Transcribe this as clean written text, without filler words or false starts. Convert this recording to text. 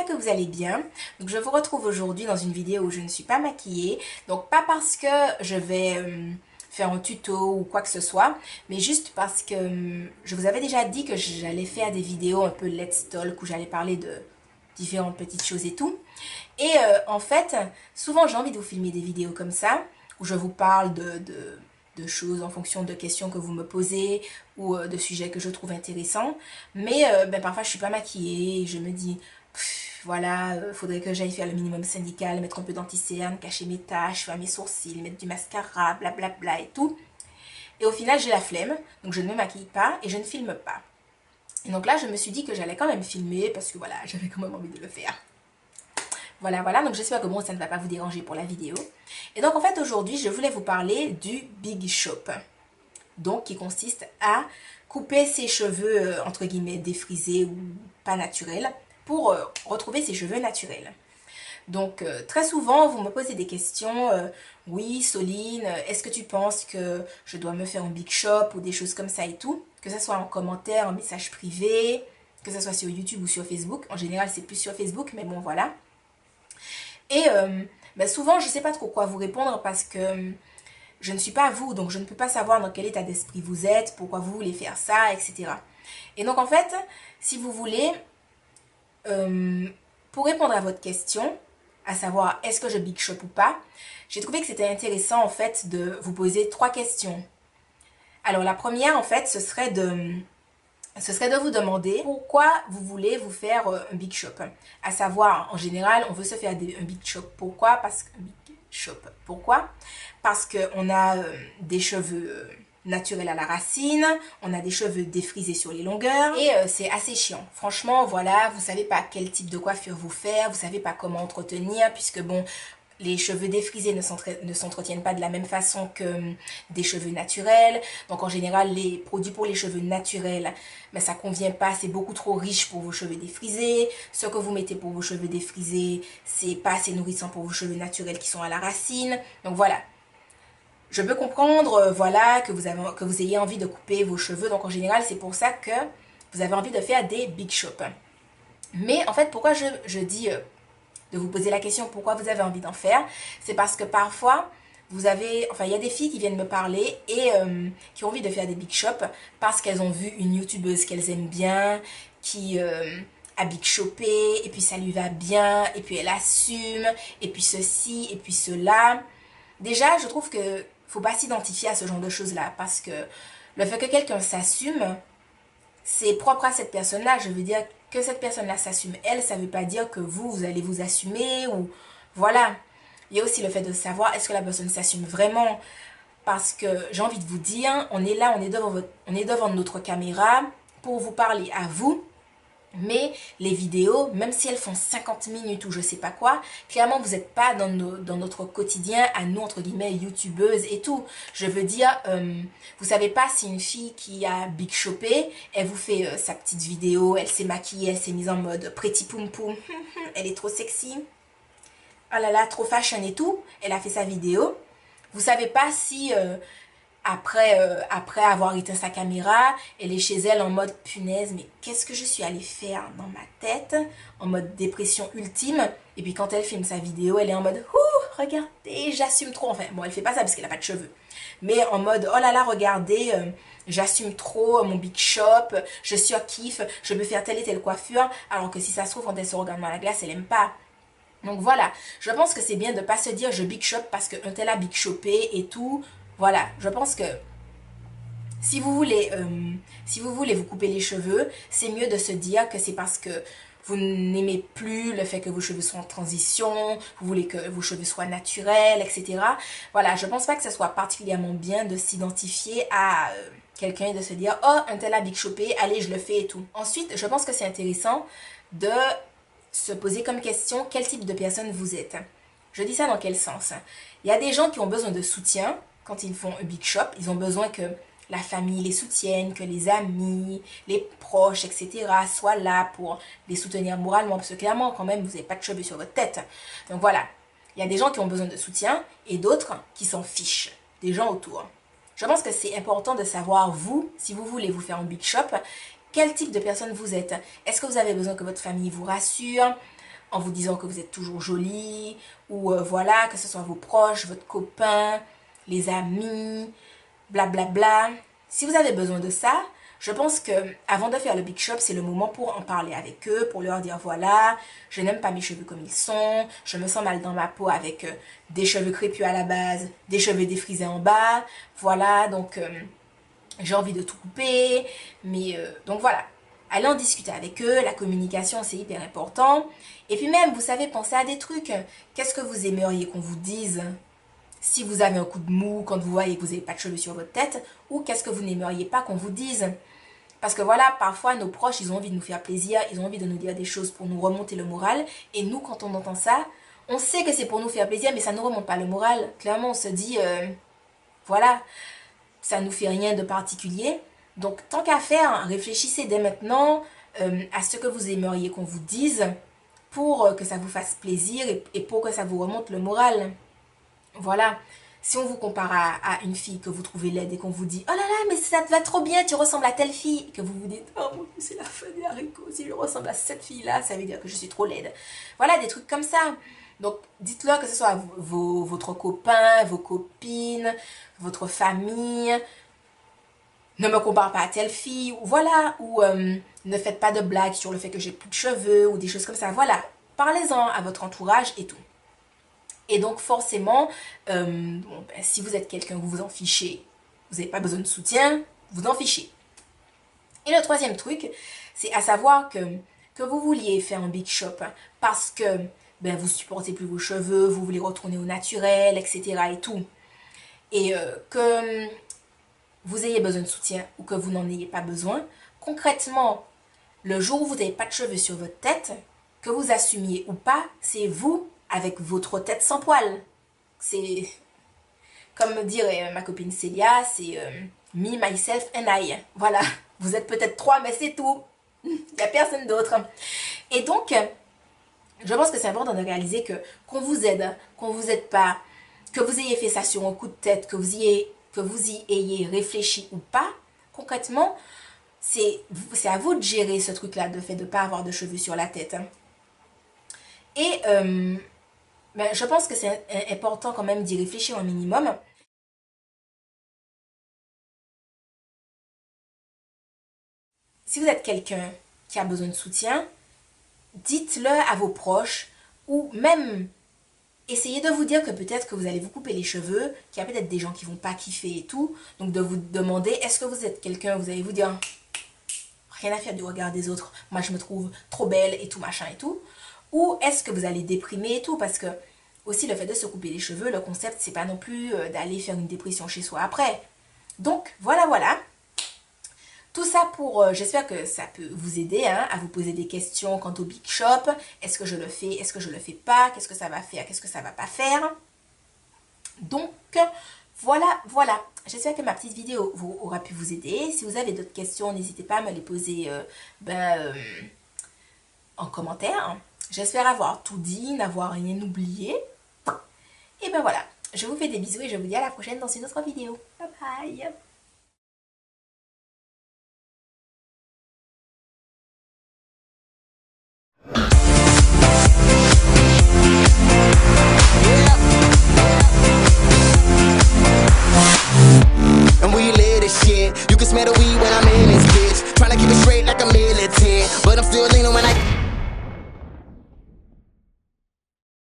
que vous allez bien. Donc je vous retrouve aujourd'hui dans une vidéo où je ne suis pas maquillée. Donc pas parce que je vais faire un tuto ou quoi que ce soit, mais juste parce que je vous avais déjà dit que j'allais faire des vidéos un peu let's talk où j'allais parler de différentes petites choses et tout. Et en fait, souvent j'ai envie de vous filmer des vidéos comme ça, où je vous parle de choses en fonction de questions que vous me posez ou de sujets que je trouve intéressants. Mais parfois je suis pas maquillée et je me dis, voilà, faudrait que j'aille faire le minimum syndical, mettre un peu d'anti-cerne, cacher mes taches, faire mes sourcils, mettre du mascara, blablabla et tout. Et au final j'ai la flemme, donc je ne me maquille pas et je ne filme pas. Et donc là je me suis dit que j'allais quand même filmer parce que voilà, j'avais quand même envie de le faire. Voilà, donc j'espère que bon, ça ne va pas vous déranger pour la vidéo. Et donc en fait aujourd'hui, je voulais vous parler du Big Shop. Donc qui consiste à couper ses cheveux, entre guillemets, défrisés ou pas naturels, pour retrouver ses cheveux naturels. Donc très souvent, vous me posez des questions, oui Soline, est-ce que tu penses que je dois me faire un Big Shop ou des choses comme ça et tout, que ce soit en commentaire, en message privé, que ce soit sur YouTube ou sur Facebook. En général, c'est plus sur Facebook, mais bon, voilà. Et souvent, je ne sais pas trop quoi vous répondre parce que je ne suis pas vous, donc je ne peux pas savoir dans quel état d'esprit vous êtes, pourquoi vous voulez faire ça, etc. Et donc en fait, si vous voulez, pour répondre à votre question, à savoir est-ce que je Big Shop ou pas, j'ai trouvé que c'était intéressant en fait de vous poser 3 questions. Alors la première en fait, ce serait de vous demander pourquoi vous voulez vous faire un Big Shop. À savoir, en général, on veut se faire un Big Shop. Pourquoi? Parce qu'on a des cheveux naturels à la racine, on a des cheveux défrisés sur les longueurs et c'est assez chiant. Franchement, voilà, vous savez pas quel type de coiffure vous faire, vous savez pas comment entretenir puisque bon, les cheveux défrisés ne s'entretiennent pas de la même façon que des cheveux naturels. Donc en général, les produits pour les cheveux naturels, ça convient pas, c'est beaucoup trop riche pour vos cheveux défrisés. Ce que vous mettez pour vos cheveux défrisés, c'est pas assez nourrissant pour vos cheveux naturels qui sont à la racine. Donc voilà. Je peux comprendre, voilà, que vous ayez envie de couper vos cheveux. Donc en général, c'est pour ça que vous avez envie de faire des Big Shop. Mais en fait, pourquoi je dis de vous poser la question pourquoi vous avez envie d'en faire, c'est parce que parfois il y a des filles qui viennent me parler et qui ont envie de faire des Big Shop parce qu'elles ont vu une youtubeuse qu'elles aiment bien qui a Big Shopé et puis ça lui va bien et puis elle assume et puis ceci et puis cela. Déjà je trouve que faut pas s'identifier à ce genre de choses là parce que le fait que quelqu'un s'assume, c'est propre à cette personne-là. Je veux dire que cette personne-là s'assume elle, ça ne veut pas dire que vous allez vous assumer ou voilà. Il y a aussi le fait de savoir est-ce que la personne s'assume vraiment parce que j'ai envie de vous dire, on est là, on est devant notre caméra pour vous parler à vous. Mais les vidéos, même si elles font 50 minutes ou je sais pas quoi, clairement vous n'êtes pas dans notre quotidien à nous, entre guillemets, youtubeuses et tout. Je veux dire, vous savez pas si une fille qui a Big Shopé, elle vous fait sa petite vidéo, elle s'est maquillée, elle s'est mise en mode pretty poum poum, elle est trop sexy, oh là là, trop fashion et tout, elle a fait sa vidéo. Vous savez pas si... après avoir éteint sa caméra, elle est chez elle en mode punaise, mais qu'est-ce que je suis allée faire dans ma tête, en mode dépression ultime. Et puis quand elle filme sa vidéo, elle est en mode ouh, regardez, j'assume trop. Enfin, bon, elle fait pas ça parce qu'elle a pas de cheveux. Mais en mode oh là là, regardez, j'assume trop mon Big Shop, je surkiffe, je peux faire telle et telle coiffure. Alors que si ça se trouve, quand elle se regarde dans la glace, elle aime pas. Donc voilà, je pense que c'est bien de pas se dire je Big Shop parce qu'un tel a Big Shopé et tout. Voilà, je pense que si vous voulez vous couper les cheveux, c'est mieux de se dire que c'est parce que vous n'aimez plus le fait que vos cheveux soient en transition, vous voulez que vos cheveux soient naturels, etc. Voilà, je pense pas que ce soit particulièrement bien de s'identifier à quelqu'un et de se dire « Oh, un tel a Big Shopé, allez, je le fais et tout. » Ensuite, je pense que c'est intéressant de se poser comme question quel type de personne vous êtes. Je dis ça dans quel sens? Il y a des gens qui ont besoin de soutien quand ils font un Big Shop. Ils ont besoin que la famille les soutienne, que les amis, les proches, etc. soient là pour les soutenir moralement. Parce que clairement, quand même, vous n'avez pas de cheveux sur votre tête. Donc voilà, il y a des gens qui ont besoin de soutien et d'autres qui s'en fichent, des gens autour. Je pense que c'est important de savoir, vous, si vous voulez vous faire un Big Shop, quel type de personne vous êtes. Est-ce que vous avez besoin que votre famille vous rassure? en vous disant que vous êtes toujours jolie, ou voilà, que ce soit vos proches, votre copain, les amis, blablabla. Si vous avez besoin de ça, je pense que avant de faire le Big Shop, c'est le moment pour en parler avec eux, pour leur dire voilà, je n'aime pas mes cheveux comme ils sont, je me sens mal dans ma peau avec des cheveux crépus à la base, des cheveux défrisés en bas, voilà, donc j'ai envie de tout couper, mais donc voilà. Allez en discuter avec eux, la communication c'est hyper important. Et puis même, vous savez, pensez à des trucs. Qu'est-ce que vous aimeriez qu'on vous dise si vous avez un coup de mou, quand vous voyez que vous n'avez pas de cheveux sur votre tête, ou qu'est-ce que vous n'aimeriez pas qu'on vous dise? Parce que voilà, parfois nos proches, ils ont envie de nous faire plaisir, ils ont envie de nous dire des choses pour nous remonter le moral. Et nous, quand on entend ça, on sait que c'est pour nous faire plaisir, mais ça ne nous remonte pas le moral. Clairement, on se dit, voilà, ça ne nous fait rien de particulier. Donc, tant qu'à faire, réfléchissez dès maintenant à ce que vous aimeriez qu'on vous dise pour que ça vous fasse plaisir et pour que ça vous remonte le moral. Voilà. Si on vous compare à une fille que vous trouvez laide et qu'on vous dit « Oh là là, mais ça te va trop bien, tu ressembles à telle fille » que vous vous dites « Oh mon Dieu, c'est la fin des haricots, si je ressemble à cette fille-là, ça veut dire que je suis trop laide. » Voilà, des trucs comme ça. Donc, dites-leur que ce soit votre copain, vos copines, votre famille. Ne me compare pas à telle fille, ou voilà, ou ne faites pas de blagues sur le fait que j'ai plus de cheveux, ou des choses comme ça. Voilà, parlez-en à votre entourage et tout. Et donc forcément, si vous êtes quelqu'un, vous vous en fichez, vous n'avez pas besoin de soutien, vous en fichez. Et le troisième truc, c'est à savoir que vous vouliez faire un Big Shop parce que vous supportez plus vos cheveux, vous voulez retourner au naturel, etc. et tout. Et que vous ayez besoin de soutien ou que vous n'en ayez pas besoin, concrètement, le jour où vous n'avez pas de cheveux sur votre tête, que vous assumiez ou pas, c'est vous avec votre tête sans poils. C'est, comme dirait ma copine Célia, c'est me, myself and I. Voilà, vous êtes peut-être 3, mais c'est tout. Il n'y a personne d'autre. Et donc, je pense que c'est important de réaliser qu'on vous aide, qu'on vous aide pas, que vous ayez fait ça sur un coup de tête, que vous y ayez réfléchi ou pas, concrètement, c'est à vous de gérer ce truc-là, de fait de ne pas avoir de cheveux sur la tête. Et je pense que c'est important quand même d'y réfléchir un minimum. Si vous êtes quelqu'un qui a besoin de soutien, dites-le à vos proches ou même essayez de vous dire que peut-être que vous allez vous couper les cheveux, qu'il y a peut-être des gens qui vont pas kiffer et tout. Donc de vous demander, est-ce que vous êtes quelqu'un, vous allez vous dire, rien à faire du regard des autres, moi je me trouve trop belle et tout machin et tout. Ou est-ce que vous allez déprimer et tout, parce que aussi le fait de se couper les cheveux, le concept c'est pas non plus d'aller faire une dépression chez soi après. Donc voilà. Tout ça pour, j'espère que ça peut vous aider à vous poser des questions quant au Big Shop. Est-ce que je le fais? Est-ce que je le fais pas? Qu'est-ce que ça va faire? Qu'est-ce que ça va pas faire? Donc voilà. J'espère que ma petite vidéo aura pu vous aider. Si vous avez d'autres questions, n'hésitez pas à me les poser en commentaire. J'espère avoir tout dit, n'avoir rien oublié. Et voilà, je vous fais des bisous et je vous dis à la prochaine dans une autre vidéo. Bye bye. You can smell the weed when I'm in this bitch. Tryna keep it straight like a militant, but I'm still leaning when